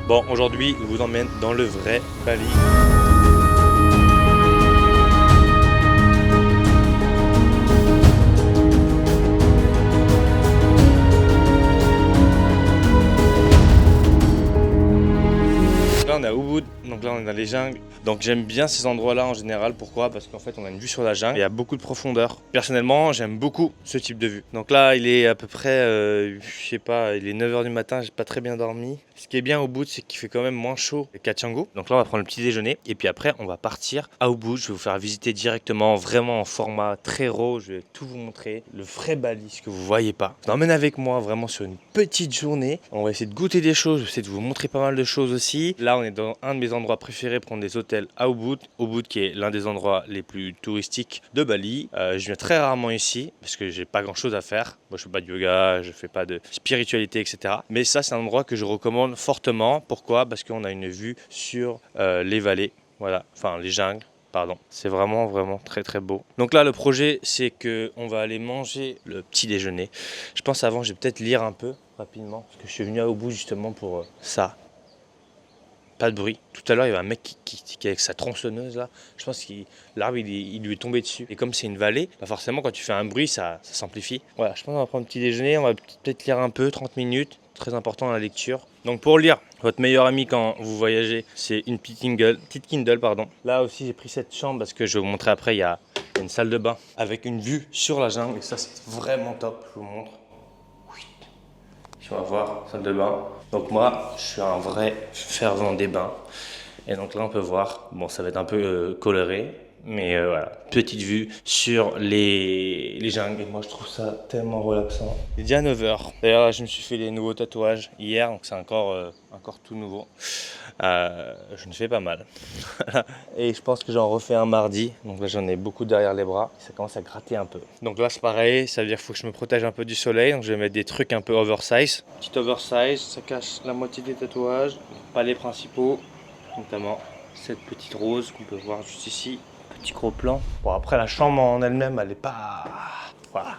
Bon, aujourd'hui, je vous emmène dans le vrai Bali. Là on est à Ubud, donc là on est dans les jungles. Donc j'aime bien ces endroits-là en général. Pourquoi? Parce qu'en fait on a une vue sur la jungle. Il y a beaucoup de profondeur. Personnellement j'aime beaucoup ce type de vue. Donc là il est à peu près, je sais pas, il est 9 h du matin, j'ai pas très bien dormi. Ce qui est bien au Ubud, c'est qu'il fait quand même moins chaud qu'à Canggu. Donc là on va prendre le petit déjeuner et puis après on va partir à Ubud. Je vais vous faire visiter directement, vraiment en format très raw. Je vais tout vous montrer. Le vrai Bali, ce que vous voyez pas. Je t'emmène avec moi vraiment sur une petite journée. On va essayer de goûter des choses, je vais essayer de vous montrer pas mal de choses aussi. Là on est dans un de mes endroits préférés, prendre des hôtels à Ubud. Ubud qui est l'un des endroits les plus touristiques de Bali. Je viens très rarement ici parce que j'ai pas grand chose à faire. Moi je fais pas de yoga, je fais pas de spiritualité, etc. Mais ça c'est un endroit que je recommande fortement. Pourquoi? Parce qu'on a une vue sur les vallées, voilà, enfin les jungles. Pardon, c'est vraiment très très beau. Donc là le projet c'est que on va aller manger le petit déjeuner. Je pense avant je vais peut-être lire un peu rapidement parce que je suis venu à Ubud justement pour ça. Pas de bruit. Tout à l'heure, il y avait un mec qui est avec sa tronçonneuse là. Je pense que l'arbre il lui est tombé dessus. Et comme c'est une vallée, bah forcément quand tu fais un bruit, ça s'amplifie. Voilà, je pense qu'on va prendre un petit déjeuner. On va peut-être lire un peu, 30 minutes. Très important la lecture. Donc pour lire, votre meilleur ami quand vous voyagez, c'est une petite Kindle, pardon. Là aussi, j'ai pris cette chambre parce que je vais vous montrer après, il y a une salle de bain avec une vue sur la jungle. Et ça, c'est vraiment top. Je vous montre. On va voir, salle de bain. Donc moi, je suis un vrai fervent des bains. Et donc là, on peut voir, bon, ça va être un peu coloré, mais voilà, petite vue sur les jungles. Et moi, je trouve ça tellement relaxant. Il est déjà 9 h. D'ailleurs, là, je me suis fait les nouveaux tatouages hier, donc c'est encore tout nouveau. Je me fais pas mal. Et je pense que j'en refais un mardi. Donc là, j'en ai beaucoup derrière les bras. Ça commence à gratter un peu. Donc là, c'est pareil. Ça veut dire qu'il faut que je me protège un peu du soleil. Donc je vais mettre des trucs un peu oversize. Petit oversize, ça cache la moitié des tatouages. Pas les principaux. Notamment cette petite rose qu'on peut voir juste ici. Petit gros plan. Bon, après, la chambre en elle-même, elle est pas... Voilà.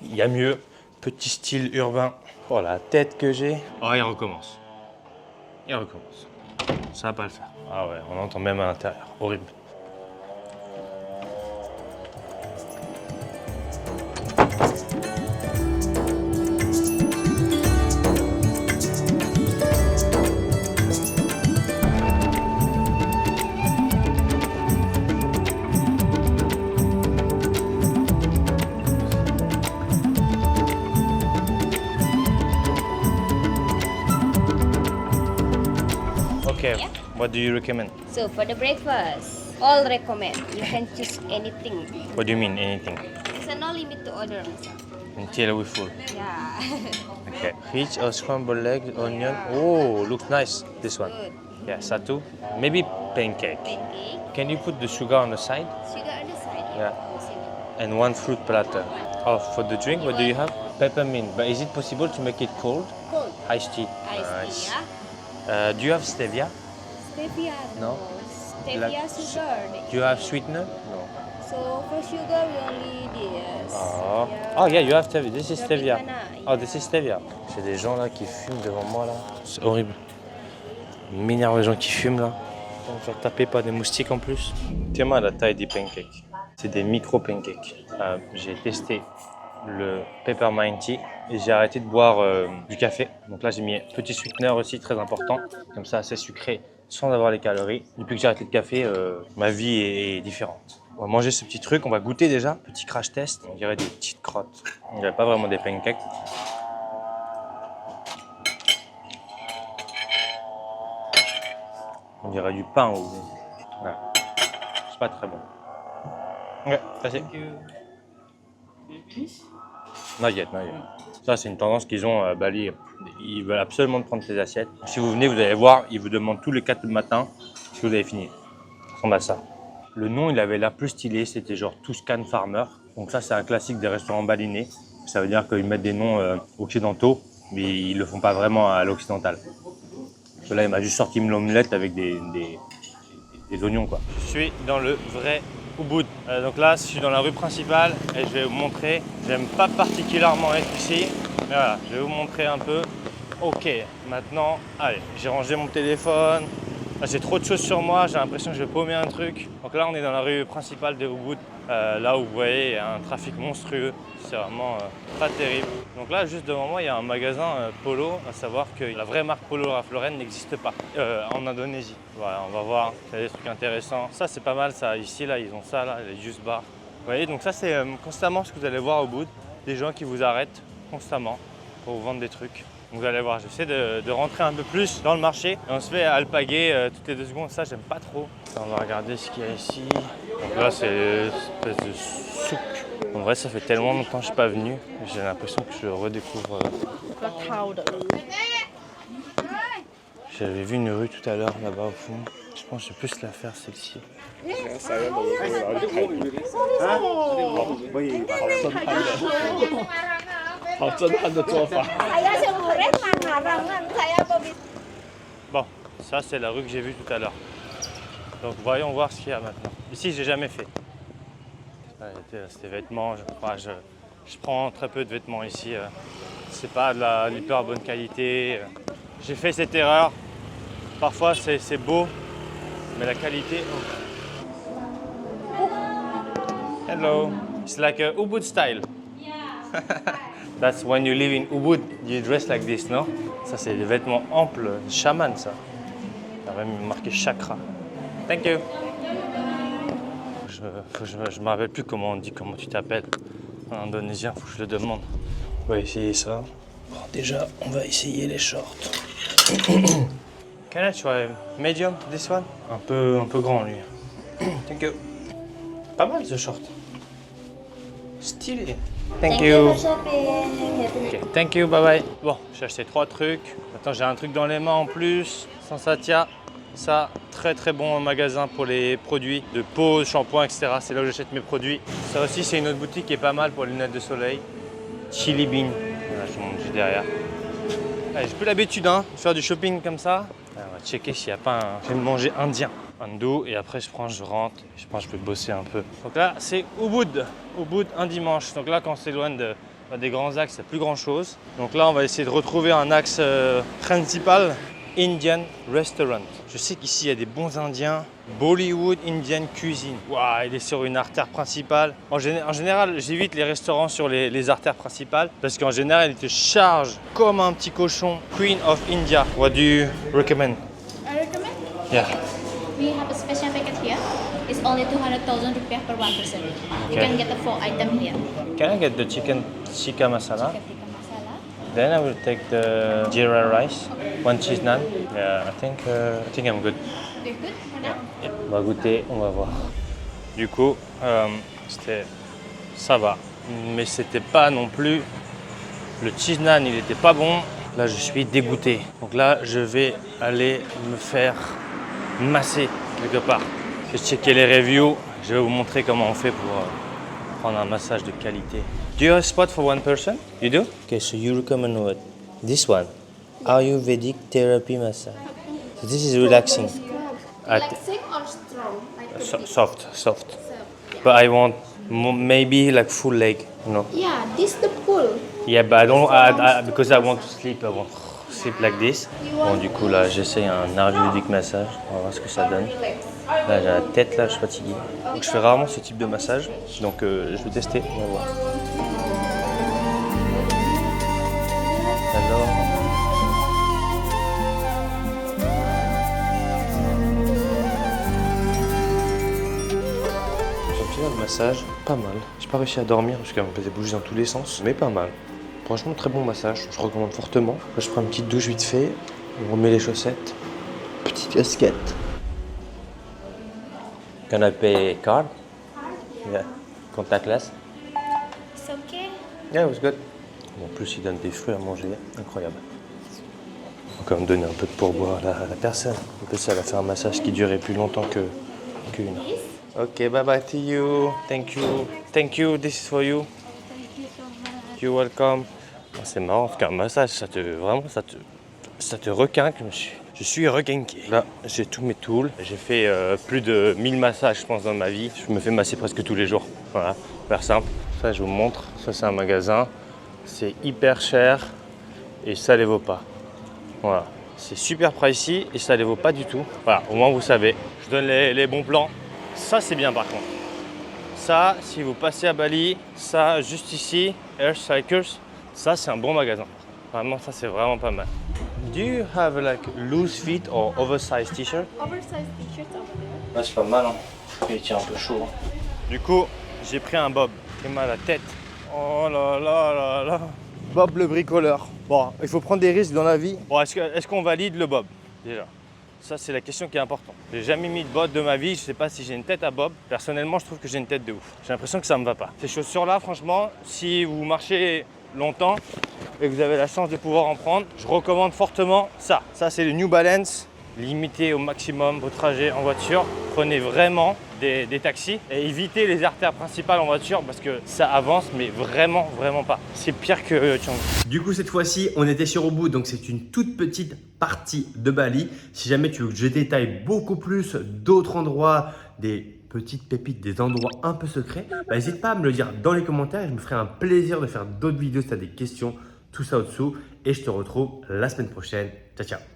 Il y a mieux. Petit style urbain. Oh, la tête que j'ai. Oh, il recommence. Il recommence. Ça va pas le faire. Ah ouais, on entend même à l'intérieur. Horrible. Okay, Yeah. what do you recommend? So for the breakfast, all recommend. You can choose anything. What do you mean, anything? There's no limit to order also. Until we're full. Yeah. Okay. Peach or scrambled egg, onion. Oh, looks nice. This one. Good. Yeah, satay. Maybe pancake. Pancake. Can you put the sugar on the side? Sugar on the side. Yeah. And one fruit platter. Oh, for the drink, what do you have? Peppermint. But is it possible to make it cold? Cold. Iced tea. Iced tea, yeah. Do you have stevia? Stevia. No. Stevia sugar. Do you have sweetener? No. So for sugar we only this. Oh. Yeah. Oh yeah, you have stevia. This is stevia. Tropicana, Oh, this is stevia. C'est des gens là qui fument devant moi là. C'est horrible. M'énerve les gens qui fument là. Ils vont me faire taper par des moustiques en plus. Tiens-moi la taille des pancakes. C'est des micro pancakes. J'ai testé le peppermint tea et j'ai arrêté de boire du café. Donc là j'ai mis un petit sweetener aussi très important. Comme ça assez sucré sans avoir les calories. Depuis que j'ai arrêté le café, ma vie est différente. On va manger ce petit truc, on va goûter déjà. Petit crash test, on dirait des petites crottes. On dirait pas vraiment des pancakes. On dirait du pain ou... Voilà. C'est pas très bon. Ok, that's it. Not yet. Ça, c'est une tendance qu'ils ont à Bali. Ils veulent absolument prendre ces assiettes. Si vous venez, vous allez voir, ils vous demandent tous les 4 matins si vous avez fini. Ça ressemble à ça. Le nom, il avait l'air plus stylé. C'était genre Tuscan Farmer. Donc ça, c'est un classique des restaurants balinais. Ça veut dire qu'ils mettent des noms occidentaux, mais ils le font pas vraiment à l'occidental. Là, il m'a juste sorti une omelette avec des oignons, quoi. Je suis dans le vrai Ubud. Donc là, je suis dans la rue principale et je vais vous montrer. J'aime pas particulièrement être ici, mais voilà, je vais vous montrer un peu. Ok, maintenant, allez, j'ai rangé mon téléphone. J'ai trop de choses sur moi, j'ai l'impression que je vais paumer un truc. Donc là, on est dans la rue principale de Ubud. Là où vous voyez, il y a un trafic monstrueux. C'est vraiment pas terrible. Donc là, juste devant moi, il y a un magasin Polo. À savoir que la vraie marque Polo Ralph Lauren n'existe pas en Indonésie. Voilà, on va voir. Il y a des trucs intéressants. Ça, c'est pas mal. Ça, ici, là, ils ont ça, là, les juice bars. Vous voyez, donc ça, c'est constamment ce que vous allez voir au Ubud. Des gens qui vous arrêtent constamment pour vous vendre des trucs. Vous allez voir, j'essaie de rentrer un peu plus dans le marché. Et on se fait alpaguer toutes les 2 secondes, ça j'aime pas trop. On va regarder ce qu'il y a ici. Donc là c'est une espèce de souk. En vrai ça fait tellement longtemps que je suis pas venu. J'ai l'impression que je redécouvre. J'avais vu une rue tout à l'heure là-bas au fond. Je pense que je vais plus la faire celle-ci. Bon, ça c'est la rue que j'ai vue tout à l'heure. Donc voyons voir ce qu'il y a maintenant. Ici j'ai jamais fait. C'était vêtements, je prends très peu de vêtements ici. C'est pas de l'hyper bonne qualité. J'ai fait cette erreur. Parfois c'est beau, mais la qualité. Oh. Hello. It's like a Ubud style. That's when you live in Ubud, you dress like this, no? Ça, c'est des vêtements amples, chaman, ça. Il y a même marqué chakra. Thank you. Je me rappelle plus comment tu t'appelles en indonésien, faut que je le demande. On va essayer ça. Bon, déjà, on va essayer les shorts. Can I try medium, this one? Un peu grand, lui. Thank you. Pas mal, ce short. Stylé. Thank you. Okay, thank you, bye bye. Bon, j'ai acheté 3 trucs. Maintenant, j'ai un truc dans les mains en plus. Sensatia. Ça, très très bon magasin pour les produits de pose, shampoing, etc. C'est là où j'achète mes produits. Ça aussi, c'est une autre boutique qui est pas mal pour les lunettes de soleil. Chili Bean. Voilà, je vous montre juste derrière. J'ai plus l'habitude de faire du shopping comme ça. Alors, on va checker s'il n'y a pas un... Je vais me manger indien. Andou, et après je rentre, je pense que je peux bosser un peu. Donc là c'est Ubud un dimanche. Donc là quand on s'éloigne des grands axes, il n'y a plus grand chose. Donc là on va essayer de retrouver un axe principal, Indian Restaurant. Je sais qu'ici il y a des bons indiens. Bollywood Indian Cuisine. Waouh, il est sur une artère principale. En général, j'évite les restaurants sur les artères principales parce qu'en général, ils te chargent comme un petit cochon. Queen of India. What do you recommend? I recommend. Yeah. We have a special packet here. It's only 200,000 rupiah per one person. You Okay. can get the 4 items here. Can I get the chicken tikka masala? Chicken tikka masala. Then I will take the jeera rice, 1 cheese naan. Yeah, I think I'm good. You're good for now? On va goûter, on va voir. Du coup, ça va, mais c'était pas non plus. Le cheese naan, il était pas bon. Là, je suis dégoûté. Donc là, je vais aller me faire masser quelque part. Je vais checker les reviews. Je vais vous montrer comment on fait pour prendre un massage de qualité. Do you have a spot for one person? You do? Okay, so you recommend what? This one, Ayurvedic therapy massage. So this is relaxing. Relaxing or strong? Soft. So, But I want maybe like full leg, you know. yeah, this the pull. Yeah, but I don't, because I want to sleep, I want to sleep like this. Bon, du coup, là, j'essaye un ayurvédique massage. On va voir ce que ça donne. Là, j'ai la tête, là, je suis fatigué. Donc, je fais rarement ce type de massage. Donc, je vais tester, on va voir. Alors... le massage, pas mal. J'ai pas réussi à dormir parce qu'elle me faisait bouger dans tous les sens, mais pas mal. Franchement, très bon massage, je recommande fortement. Là, je prends une petite douche vite fait, on remet les chaussettes, petite casquette. Can I pay card? Yeah. Contactless? It's okay. Yeah, it was good. En plus, il donne des fruits à manger, incroyable. On va quand même donner un peu de pourboire à la personne. En plus, ça va faire un massage qui durait plus longtemps qu'une. Ok, bye bye to you. Thank you. Thank you, this is for you. Thank you so much. You're welcome. C'est marrant, parce qu'un massage, ça te requinque. Je suis requinqué. Là, j'ai tous mes tools. J'ai fait plus de 1000 massages, je pense, dans ma vie. Je me fais masser presque tous les jours. Voilà, super simple. Ça, je vous montre. Ça, c'est un magasin. C'est hyper cher et ça les vaut pas. Voilà. C'est super pricey et ça ne les vaut pas du tout. Voilà, au moins vous savez. Je donne les bons plans. Ça, c'est bien par contre. Ça, si vous passez à Bali, ça, juste ici, Earth Cycles, ça, c'est un bon magasin. Vraiment, ça, c'est vraiment pas mal. Do you have like loose fit or oversized t-shirt? Oversized t-shirt over there. Là, c'est pas mal, hein. Il tient un peu chaud. Hein. Du coup, j'ai pris un Bob. J'ai mal à la tête. Oh là là là là. Bob le bricoleur. Bon, il faut prendre des risques dans la vie. Bon, est-ce qu'on valide le Bob déjà? Ça, c'est la question qui est importante. J'ai jamais mis de bottes de ma vie. Je sais pas si j'ai une tête à Bob. Personnellement, je trouve que j'ai une tête de ouf. J'ai l'impression que ça me va pas. Ces chaussures-là, franchement, si vous marchez longtemps et que vous avez la chance de pouvoir en prendre, je recommande fortement ça. Ça, c'est le New Balance. Limitez au maximum vos trajets en voiture. Prenez vraiment des taxis et évitez les artères principales en voiture parce que ça avance, mais vraiment, vraiment pas. C'est pire que Canggu. Du coup, cette fois-ci, on était sur Ubud, donc c'est une toute petite partie de Bali. Si jamais tu veux que je détaille beaucoup plus d'autres endroits, des petites pépites, des endroits un peu secrets, n'hésite pas à me le dire dans les commentaires et je me ferai un plaisir de faire d'autres vidéos si tu as des questions, tout ça au-dessous. Et je te retrouve la semaine prochaine. Ciao, ciao.